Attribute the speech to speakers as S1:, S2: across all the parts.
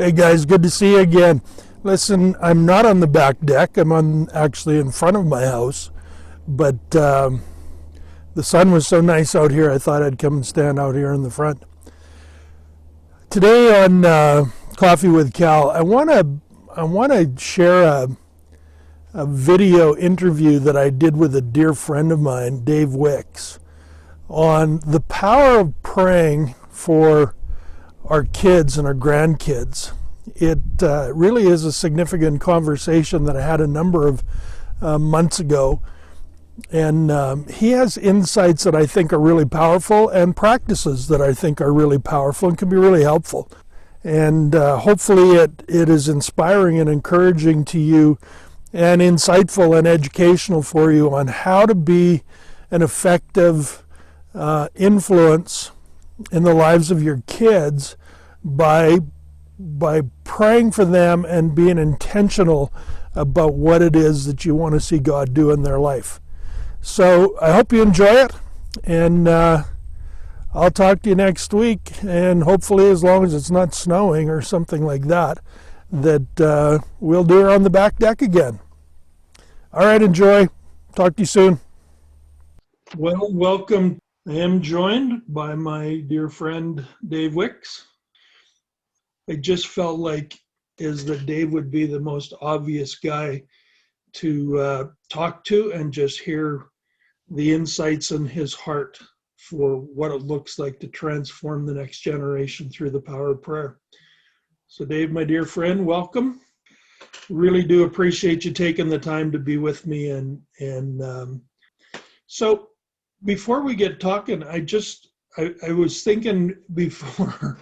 S1: Hey guys, good to see you again. Listen, I'm not on the back deck. Actually in front of my house, but the sun was so nice out here. I thought I'd come and stand out here in the front. Today on Coffee with Cal, I want to share a video interview that I did with a dear friend of mine, Dave Wicks, on the power of praying for our kids and our grandkids. It really is a significant conversation that I had a number of months ago. And he has insights that I think are really powerful and practices that I think are really powerful and can be really helpful. And hopefully it is inspiring and encouraging to you and insightful and educational for you on how to be an effective influence in the lives of your kids by praying for them and being intentional about what it is that you want to see God do in their life. So I hope you enjoy it, and I'll talk to you next week, and hopefully as long as it's not snowing or something like that, we'll do it on the back deck again. All right, enjoy. Talk to you soon. Well, welcome. I am joined by my dear friend Dave Wicks. I just felt like that Dave would be the most obvious guy to talk to and just hear the insights in his heart for what it looks like to transform the next generation through the power of prayer. So Dave, my dear friend, welcome. Really do appreciate you taking the time to be with me. So before we get talking, I was thinking before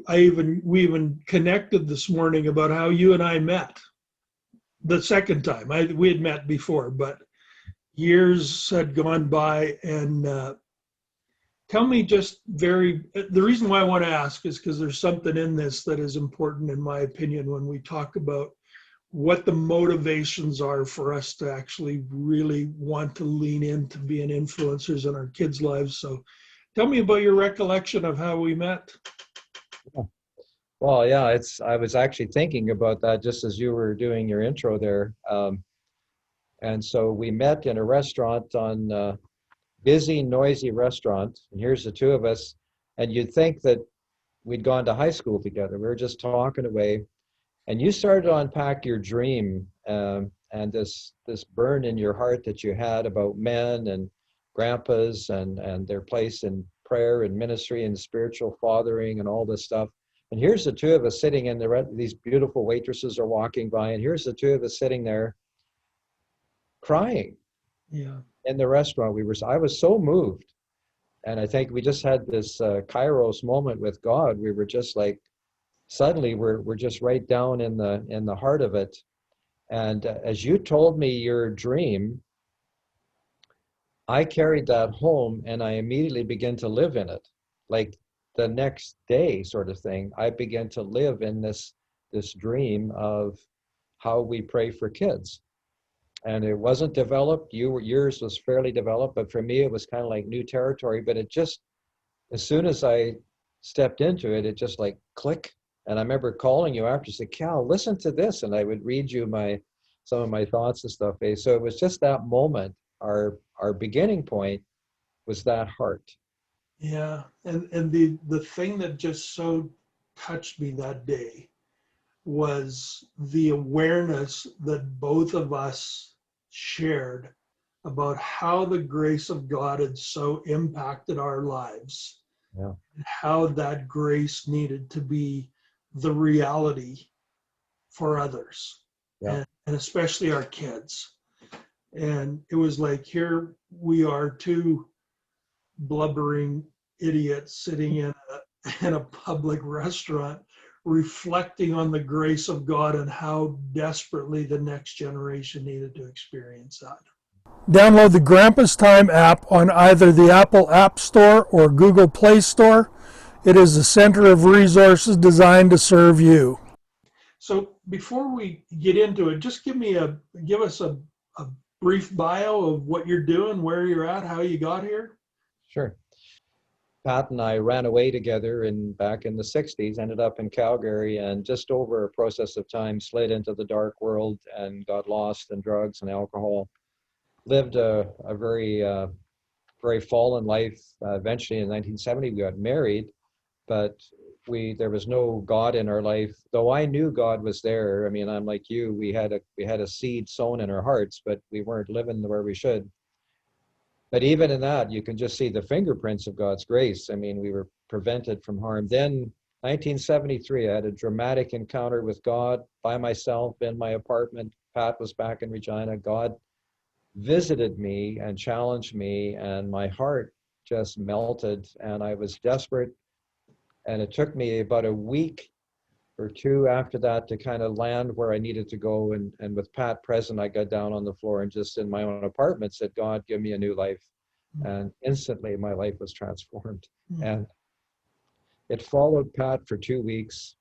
S1: we even connected this morning about how you and I met the second time. We had met before, but years had gone by. And tell me the reason why I want to ask is because there's something in this that is important, in my opinion, when we talk about what the motivations are for us to actually really want to lean into being influencers in our kids' lives. So tell me about your recollection of how we met.
S2: Well, yeah, I was actually thinking about that just as you were doing your intro there. And so we met in a restaurant on busy, noisy restaurant. And here's the two of us. And you'd think that we'd gone to high school together. We were just talking away. And you started to unpack your dream and this burn in your heart that you had about men and grandpas and their place in prayer and ministry and spiritual fathering and all this stuff. And here's the two of us sitting in these beautiful waitresses are walking by, and here's the two of us sitting there crying.
S1: Yeah.
S2: In the restaurant. I was so moved. And I think we just had this Kairos moment with God. We were just like, suddenly we're just right down in the heart of it. And as you told me your dream, I carried that home and I immediately began to live in it. Like the next day sort of thing, I began to live in this dream of how we pray for kids. And it wasn't developed. Yours was fairly developed, but for me, it was kind of like new territory. But it just, as soon as I stepped into it, it just like click. And I remember calling you after, say, Cal, listen to this. And I would read you some of my thoughts and stuff. So it was just that moment. Our beginning point was that heart.
S1: Yeah. And the thing that just so touched me that day was the awareness that both of us shared about how the grace of God had so impacted our lives.
S2: Yeah.
S1: And how that grace needed to be the reality for others.
S2: Yeah.
S1: And especially our kids. And it was like, here we are, two blubbering idiots sitting in a public restaurant, reflecting on the grace of God and how desperately the next generation needed to experience that. Download the Grandpa's Time app on either the Apple App Store or Google Play Store. It is a center of resources designed to serve you. So before we get into it, just give us a brief bio of what you're doing, where you're at, how you got here.
S2: Sure. Pat and I ran away together back in the 60s, ended up in Calgary, and just over a process of time slid into the dark world and got lost in drugs and alcohol. Lived a very fallen life. Eventually in 1970, we got married, but there was no God in our life. Though I knew God was there. I mean, I'm like you. We had a seed sown in our hearts, but we weren't living where we should. But even in that, you can just see the fingerprints of God's grace. I mean, we were prevented from harm. Then 1973, I had a dramatic encounter with God by myself in my apartment. Pat was back in Regina. God visited me and challenged me, and my heart just melted, and I was desperate. And it took me about a week or two after that to kind of land where I needed to go. And with Pat present, I got down on the floor and just in my own apartment said, God, give me a new life. And instantly my life was transformed. And it followed Pat for 2 weeks.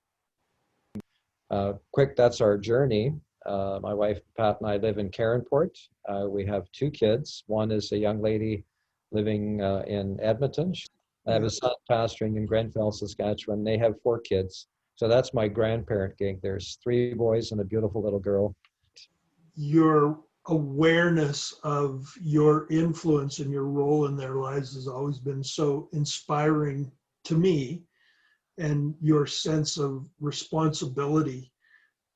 S2: That's our journey. My wife, Pat, and I live in Caronport. We have 2 kids. One is a young lady living in Edmonton. I have a son pastoring in Grenfell, Saskatchewan. They have 4 kids. So that's my grandparent gig. There's 3 boys and a beautiful little girl.
S1: Your awareness of your influence and your role in their lives has always been so inspiring to me, and your sense of responsibility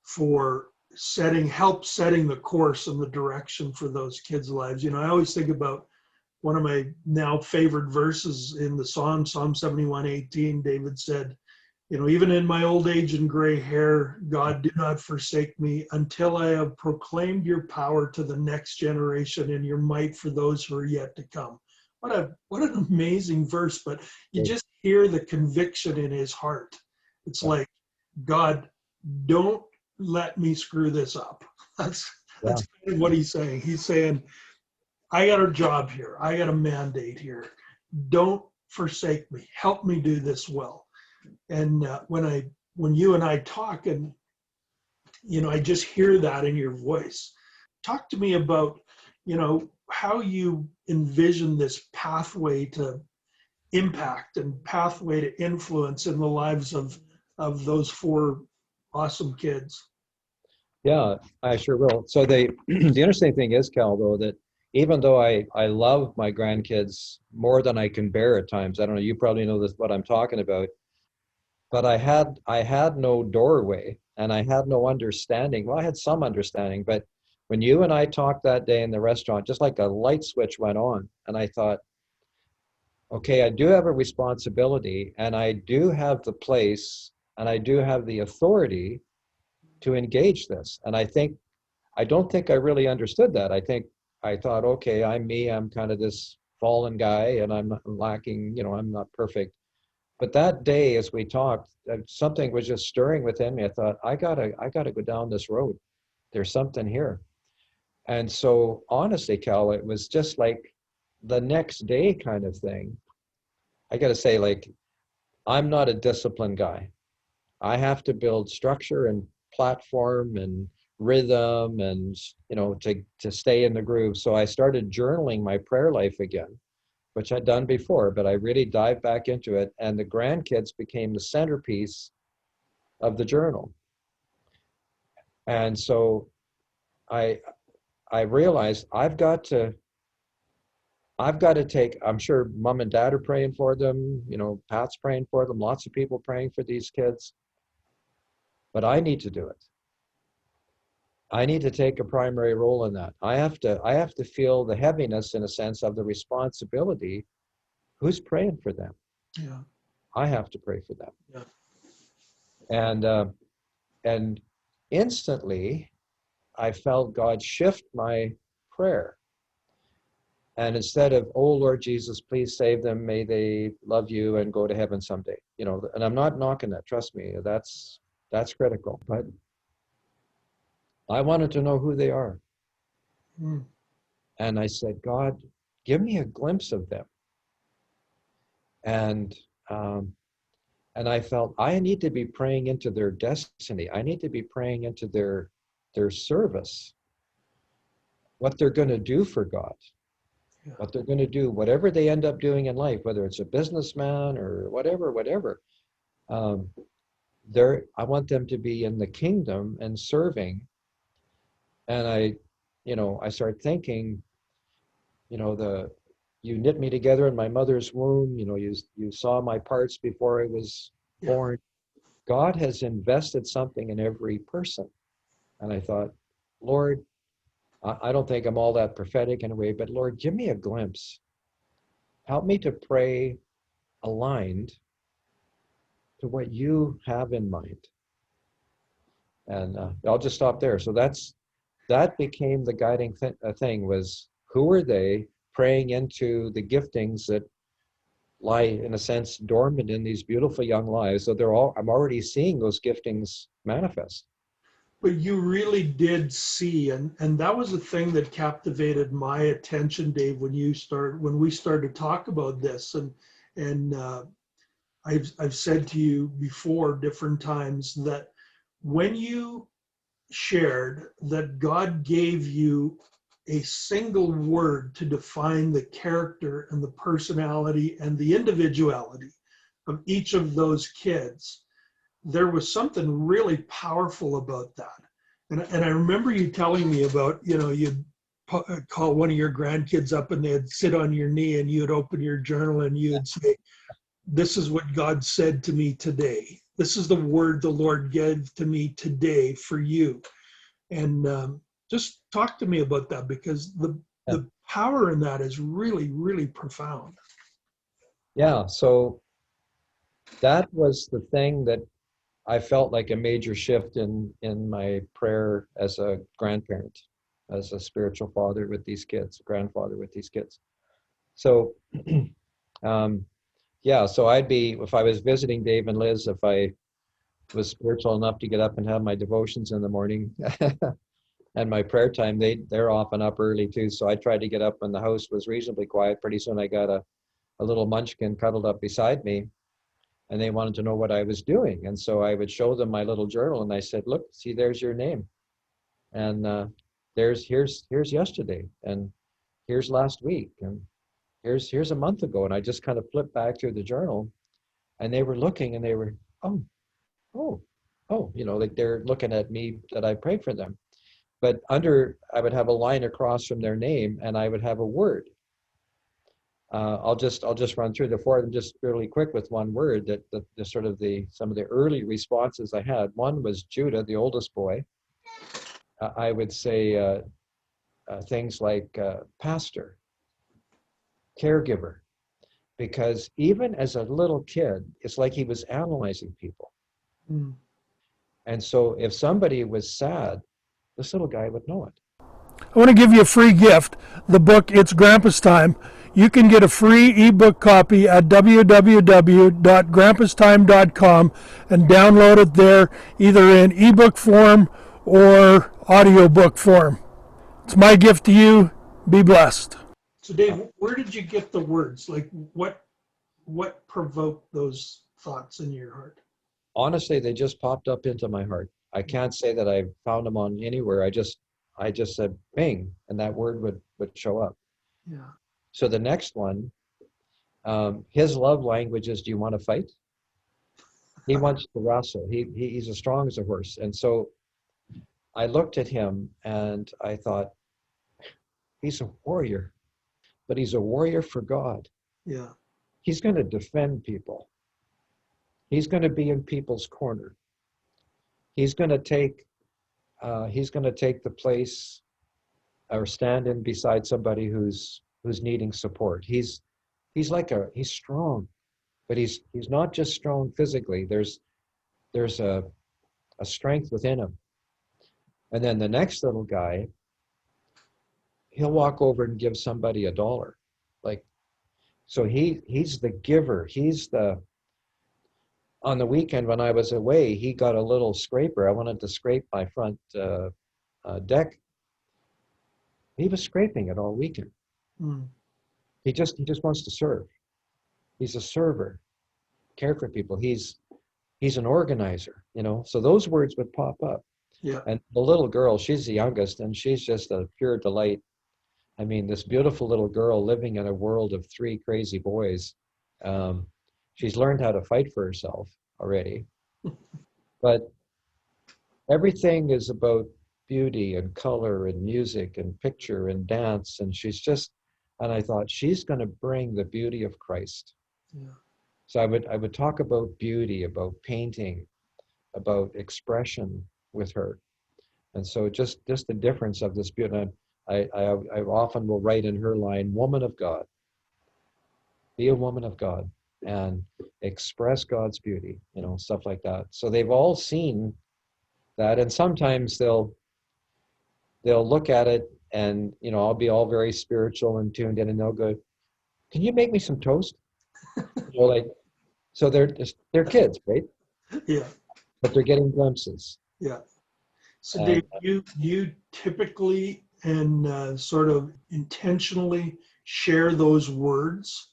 S1: for setting the course and the direction for those kids' lives. You know, I always think about one of my now favorite verses in the Psalm 71:18. David said, you know, even in my old age and gray hair, God, do not forsake me until I have proclaimed your power to the next generation and your might for those who are yet to come. What an amazing verse, but you just hear the conviction in his heart. It's like, God, don't let me screw this up. That's kind of what he's saying. He's saying, I got a job here. I got a mandate here. Don't forsake me. Help me do this well. And when you and I talk, and you know, I just hear that in your voice. Talk to me about, you know, how you envision this pathway to impact and pathway to influence in the lives of those 4 awesome kids.
S2: Yeah, I sure will. So the interesting thing is, Cal, though, that even though I love my grandkids more than I can bear at times, I don't know, you probably know this, what I'm talking about, but I had no doorway and I had no understanding. Well, I had some understanding, but when you and I talked that day in the restaurant, just like a light switch went on, and I thought, okay, I do have a responsibility, and I do have the place, and I do have the authority to engage this. And I don't think I really understood that. I thought, okay, I'm me, I'm kind of this fallen guy, and I'm lacking, you know, I'm not perfect. But that day, as we talked, something was just stirring within me. I thought, I gotta go down this road. There's something here. And so honestly, Cal, it was just like the next day kind of thing. I gotta say, like, I'm not a disciplined guy. I have to build structure and platform and rhythm and, you know, to stay in the groove. So I started journaling my prayer life again, which I'd done before, but I really dived back into it. And the grandkids became the centerpiece of the journal. And so I realized I've got to take, I'm sure mom and dad are praying for them, you know, Pat's praying for them, lots of people praying for these kids, but I need to do it. I need to take a primary role in that. I have to feel the heaviness, in a sense, of the responsibility. Who's praying for them?
S1: Yeah.
S2: I have to pray for them.
S1: Yeah.
S2: And instantly I felt God shift my prayer. And instead of, oh Lord Jesus, please save them, may they love you and go to heaven someday, you know, and I'm not knocking that, trust me, that's critical, but I wanted to know who they are. And I said, God, give me a glimpse of them. And I felt I need to be praying into their destiny. I need to be praying into their service, what they're going to do for God.
S1: Yeah.
S2: what they're going to do, whatever they end up doing in life, whether it's a businessman or whatever. Um, I want them to be in the kingdom and serving. And I start thinking, you knit me together in my mother's womb. You saw my parts before I was
S1: Yeah.
S2: born. God has invested something in every person. And I thought, Lord, I don't think I'm all that prophetic in a way, but Lord, give me a glimpse. Help me to pray aligned to what you have in mind. And I'll just stop there. So that became the guiding thing was who are they praying into the giftings that lie, in a sense, dormant in these beautiful young lives. So I'm already seeing those giftings manifest.
S1: But you really did see, and that was the thing that captivated my attention, Dave, when we started to talk about this. And I've said to you before different times that when you shared that God gave you a single word to define the character and the personality and the individuality of each of those kids, there was something really powerful about that. And I remember you telling me about, you'd call one of your grandkids up and they'd sit on your knee and you'd open your journal and you'd say, this is what God said to me today. This is the word the Lord gave to me today for you. And just talk to me about that, because the power in that is really, really profound.
S2: Yeah. So that was the thing that I felt like a major shift in my prayer as a grandparent, as a spiritual father with these kids, grandfather with these kids. So, so if I was visiting Dave and Liz, if I was spiritual enough to get up and have my devotions in the morning and my prayer time, they're often up early too. So I tried to get up when the house was reasonably quiet. Pretty soon I got a little munchkin cuddled up beside me, and they wanted to know what I was doing. And so I would show them my little journal, and I said, look, see, there's your name. And here's yesterday, and here's last week, and here's a month ago. And I just kind of flipped back through the journal, and they were looking, and they were, oh, oh, oh, like they're looking at me that I prayed for them. But I would have a line across from their name, and I would have a word. I'll just run through the four of them just really quick with one word. That the sort of some of the early responses I had. One was Judah, the oldest boy. I would say things like pastor, caregiver, because even as a little kid, it's like he was analyzing people.
S1: Mm.
S2: And so if somebody was sad, this little guy would know it.
S1: I want to give you a free gift, the book It's Grandpa's Time. You can get a free ebook copy at www.grandpastime.com and download it there, either in ebook form or audiobook form. It's my gift to you. Be blessed. So Dave, where did you get the words? Like what provoked those thoughts in your heart?
S2: Honestly, they just popped up into my heart. I can't say that I found them on anywhere. I just said bing, and that word would show up.
S1: Yeah.
S2: So the next one, his love language is, do you want to fight? He wants to wrestle. He's as strong as a horse. And so I looked at him and I thought, he's a warrior, but he's a warrior for God.
S1: Yeah.
S2: He's going to defend people. He's going to be in people's corner. He's going to take the place or stand in beside somebody who's needing support. He's strong, but he's not just strong physically. There's a strength within him. And then the next little guy, he'll walk over and give somebody $1. So he's the giver. On the weekend when I was away, he got a little scraper. I wanted to scrape my front deck. He was scraping it all weekend.
S1: Mm.
S2: He just wants to serve. He's a server, care for people. He's an organizer, So those words would pop up.
S1: Yeah.
S2: And the little girl, she's the youngest, and she's just a pure delight. I mean, this beautiful little girl living in a world of three crazy boys. Um, she's learned how to fight for herself already, but everything is about beauty and color and music and picture and dance. And and I thought she's going to bring the beauty of Christ.
S1: Yeah.
S2: So I would talk about beauty, about painting, about expression with her. And so just the difference of this beauty. And I often will write in her line, woman of God, be a woman of God and express God's beauty, stuff like that. So they've all seen that. And sometimes they'll look at it and, I'll be all very spiritual and tuned in and they'll go, can you make me some toast? Like, so they're kids, right?
S1: Yeah.
S2: But they're getting glimpses.
S1: Yeah. So
S2: And,
S1: Dave, you typically and sort of intentionally share those words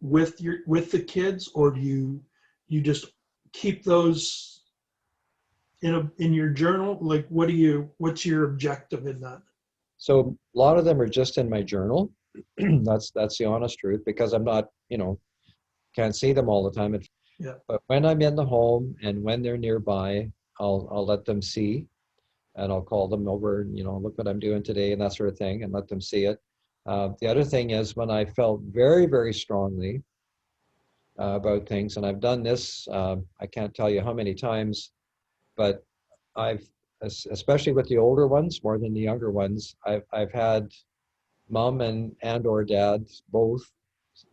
S1: with the kids, or do you just keep those in your journal? Like, what's your objective in that?
S2: so a lot of them are just in my journal. That's the honest truth, because I'm not, can't see them all the time.
S1: Yeah.
S2: But when I'm in the home and when they're nearby, I'll let them see, and I'll call them over and, look what I'm doing today and that sort of thing, and let them see it. The other thing is when I felt very, very strongly about things, and I've done this, I can't tell you how many times, but especially with the older ones, more than the younger ones, I've had mom and or dad both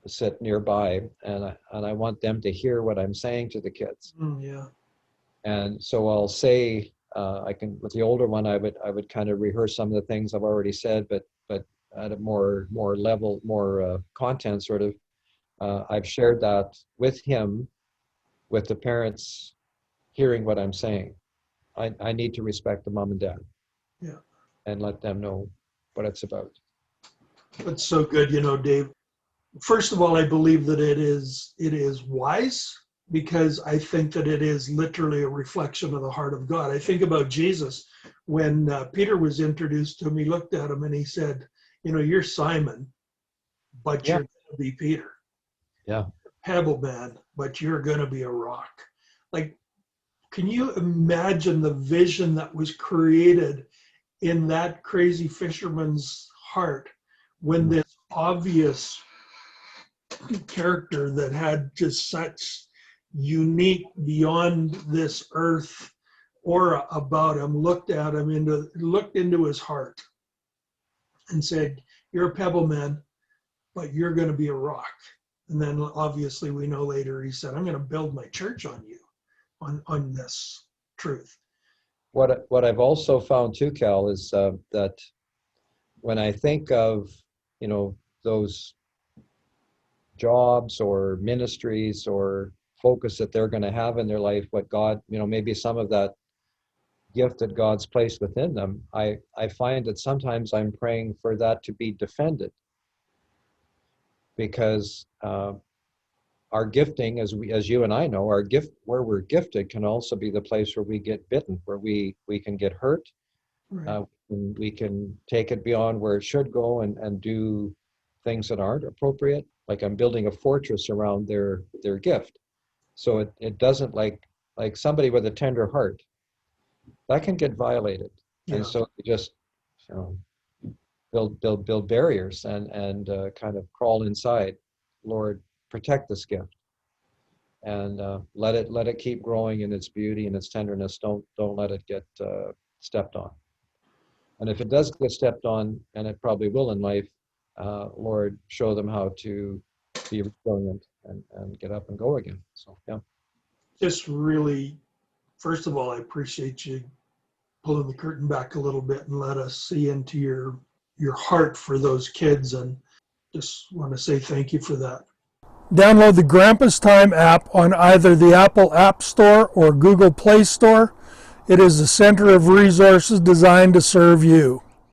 S2: sit nearby, and I want them to hear what I'm saying to the kids.
S1: Yeah.
S2: And so I'll say, with the older one, I would kind of rehearse some of the things I've already said, but at a more level, more content sort of. I've shared that with him, with the parents hearing what I'm saying. I need to respect the mom and dad.
S1: Yeah.
S2: And let them know what it's about.
S1: That's so good, Dave. First of all, I believe that it is wise, because I think that it is literally a reflection of the heart of God. I think about Jesus when Peter was introduced to him. He looked at him and he said, you're Simon, but
S2: Yeah.
S1: you're going to be Peter.
S2: Yeah.
S1: Pebble man, but you're going to be a rock. Like, can you imagine the vision that was created in that crazy fisherman's heart when this obvious character that had just such unique, beyond this earth aura about him looked into his heart and said, you're a pebble man, but you're going to be a rock. And then obviously we know later he said, I'm going to build my church on you, on this truth.
S2: What I've also found too, Cal, is that when I think of, those jobs or ministries or focus that they're going to have in their life, what God, maybe some of that gift that God's placed within them, I find that sometimes I'm praying for that to be defended, because our gifting, as you and I know, our gift, where we're gifted, can also be the place where we get bitten, where we can get hurt.
S1: Right.
S2: We can take it beyond where it should go and do things that aren't appropriate. Like I'm building a fortress around their gift, so it doesn't, like somebody with a tender heart, that can get violated.
S1: Yeah.
S2: And so we just build barriers and kind of crawl inside. Lord, protect this gift, and let it keep growing in its beauty and its tenderness. Don't let it get stepped on. And if it does get stepped on, and it probably will in life, Lord, show them how to be resilient and get up and go again. So yeah.
S1: Just really, first of all, I appreciate you pulling the curtain back a little bit and let us see into your heart for those kids, and just want to say thank you for that.
S3: Download the Grandpa's Time app on either the Apple App Store or Google Play Store. It is a center of resources designed to serve you.